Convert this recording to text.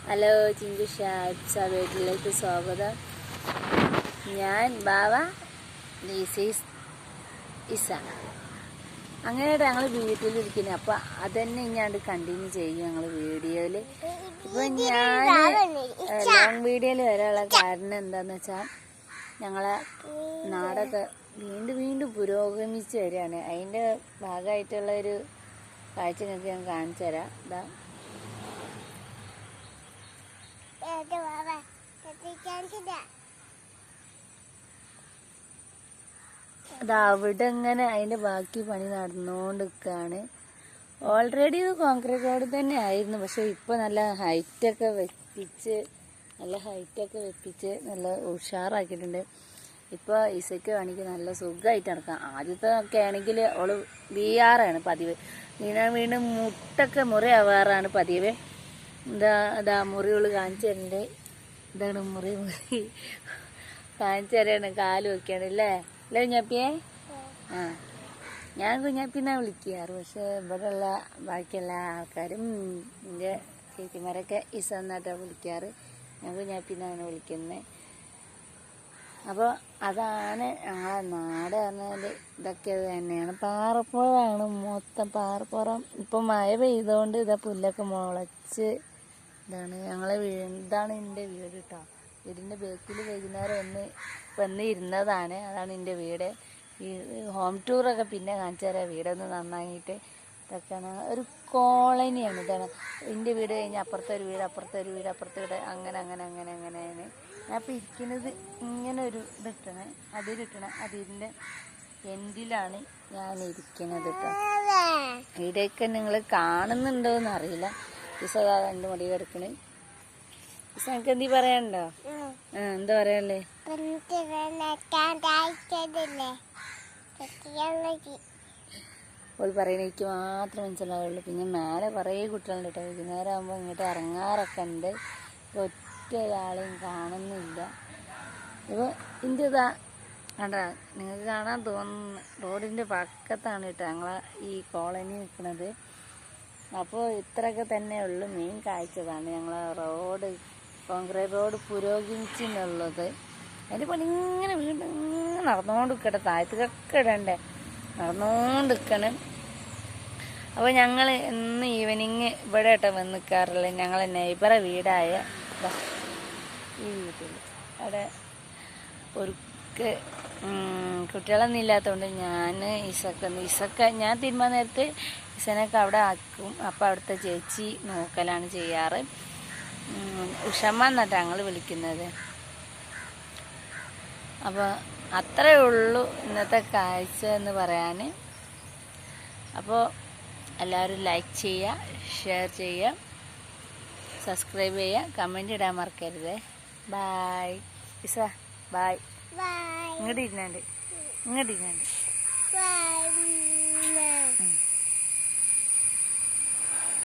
Hello ചിങ്കുഷ വീട്ടിലേക്ക് സ്വാഗതം. ഞാൻ ബാവ ഇസ അങ്ങനെ ഞങ്ങൾ വീട്ടിലിരിക്കുന്നത്. അപ്പം അതന്നെ ഇങ്ങാണ്ട് കണ്ടിന്യൂ ചെയ്യും ഞങ്ങൾ വീഡിയോയിൽ. ഇപ്പം ഞാൻ ലോങ് വീഡിയോയിൽ വരാനുള്ള കാരണം എന്താണെന്ന് വെച്ചാൽ ഞങ്ങളെ നാടൊക്കെ വീണ്ടും പുരോഗമിച്ച് വരികയാണ്. അതിൻ്റെ ഭാഗമായിട്ടുള്ളൊരു കാഴ്ച നിങ്ങൾക്ക് ഞാൻ കാണിച്ചു തരാം. അവിടെ ഇങ്ങനെ അതിൻ്റെ ബാക്കി പണി നടന്നുകൊണ്ടിരിക്കുകയാണ്. ഓൾറെഡി ഇത് കോൺക്രീറ്റ് റോഡ് തന്നെ ആയിരുന്നു. പക്ഷെ ഇപ്പോൾ നല്ല ഹൈറ്റൊക്കെ വെപ്പിച്ച് നല്ല ഉഷാറാക്കിയിട്ടുണ്ട്. ഇപ്പോൾ ഇസയ്ക്ക് വേണമെങ്കിൽ നല്ല സുഖമായിട്ട് നടക്കാം. ആദ്യത്തെ ഒക്കെ ആണെങ്കിൽ അവള് വീഴാറാണ് പതിവ്. വീണ്ടും മുട്ടൊക്കെ മുറിയാവാറാണ് പതിവ്. ഇതാ മുറികൾ കാണിച്ചു തരണ്ടേ. ഇതാണ് മുറി കാണിച്ചു തരാണ്. കാല് വെക്കാണ് അല്ലേ കുഞ്ഞാപ്പിയെ? ഞാൻ കുഞ്ഞാപ്പിന്നാ വിളിക്കാറ്. പക്ഷെ ഇവിടെയുള്ള ബാക്കിയുള്ള ആൾക്കാരും എൻ്റെ ചേച്ചിമാരൊക്കെ ഇസ എന്നായിട്ടാണ് വിളിക്കാറ്. ഞാൻ കുഞ്ഞാപ്പിന്നാണ് വിളിക്കുന്നത്. അപ്പോൾ അതാണ് ഞങ്ങളെ നാട് പറഞ്ഞാൽ ഇതൊക്കെ തന്നെയാണ്. പാറപ്പുറമാണ് മൊത്തം പാറപ്പുറം. ഇപ്പം മഴ പെയ്തുകൊണ്ട് ഇതാ പുല്ലൊക്കെ മുളച്ച് ഇതാണ് ഇതാണ് എൻ്റെ വീട് കേട്ടോ. വീടിൻ്റെ ബേക്കിൽ വൈകുന്നേരം വന്ന് ഇരുന്നതാണ്. അതാണ് എൻ്റെ വീട്. ഈ ഹോം ടൂറൊക്കെ പിന്നെ കാണിച്ചു തരാം. വീടൊന്ന് നന്നായിട്ട് ഇതൊക്കെയാണ്. ഒരു കോളനിയാണ്. ഇതാണ് എൻ്റെ വീട് കഴിഞ്ഞാൽ അപ്പുറത്തെ ഒരു വീട് അങ്ങനെയാണ് ഞാൻ ഇപ്പോൾ ഇരിക്കുന്നത്. ഇങ്ങനെ ഒരു അതിരിൻ്റെ എൻഡിലാണ് ഞാൻ ഇരിക്കുന്നത് കേട്ടോ. ഇവിടെയൊക്കെ നിങ്ങൾ കാണുന്നുണ്ടോ എന്നറിയില്ല. ഇസതാ രണ്ട് മടി കിടക്കണ്. ഇസ എനിക്ക് എന്തി പറയാനുണ്ടോ? എന്താ പറയാല്ലേ? ഓൾ പറയണ എനിക്ക് മാത്രം മനസ്സിലാവുള്ളൂ. പിന്നെ മേലെ കുറേ കുട്ടികളുണ്ട് കേട്ടോ. വൈകുന്നേരം ആകുമ്പോൾ ഇങ്ങോട്ട് ഇറങ്ങാറൊക്കെ ഉണ്ട്. ഒറ്റ ഒരാളെയും കാണുന്നില്ല. ഇപ്പോൾ ഇന്ത്യ ഇതാ കണ്ട, നിങ്ങൾക്ക് കാണാൻ തോന്നുന്നു റോഡിൻ്റെ പക്കത്താണ് കേട്ടോ ഞങ്ങളെ ഈ കോളനി നിൽക്കുന്നത്. അപ്പോൾ ഇത്രയൊക്കെ തന്നെ ഉള്ളു മെയിൻ കാഴ്ചതാണ് ഞങ്ങളെ കോൺക്രീറ്റ് റോഡ് പുരോഗമിച്ചെന്നുള്ളത്. അതിൻ്റെ പണി ഇങ്ങനെ വീണ്ടും നടന്നുകൊണ്ടിരിക്കട്ടെ. താഴത്തേക്കൊക്കെ ഇടണ്ടേ, നടന്നുകൊണ്ടിരിക്കണം. അപ്പോൾ ഞങ്ങൾ ഇന്ന് ഈവനിങ് ഇവിടെ കേട്ടോ വന്ന് നിൽക്കാറില്ല. ഞങ്ങളെ നെയ്ബറെ വീടായ ഈ വീട്ടിൽ അവിടെ ഒരു കുട്ടികളൊന്നും ഇല്ലാത്തതുകൊണ്ട് ഞാൻ ഇസക്ക ഞാൻ തീരുമാനം നേരത്തെ ഇസനൊക്കെ അവിടെ ആക്കും. അപ്പോൾ അവിടുത്തെ ചേച്ചി നോക്കലാണ് ചെയ്യാറ്. ഉഷമ്മ എന്നാണ് ഞങ്ങൾ വിളിക്കുന്നത്. അപ്പോൾ അത്രയേ ഉള്ളൂ ഇന്നത്തെ കാഴ്ച എന്ന് പറയാൻ. അപ്പോൾ എല്ലാവരും ലൈക്ക് ചെയ്യുക, ഷെയർ ചെയ്യുക, സബ്സ്ക്രൈബ് ചെയ്യുക, കമൻറ്റ് ഇടാൻ മറക്കരുത്. Bye Isa, bye. ഇങ്ങോട്ട് ഇരുന്നാണ്ട്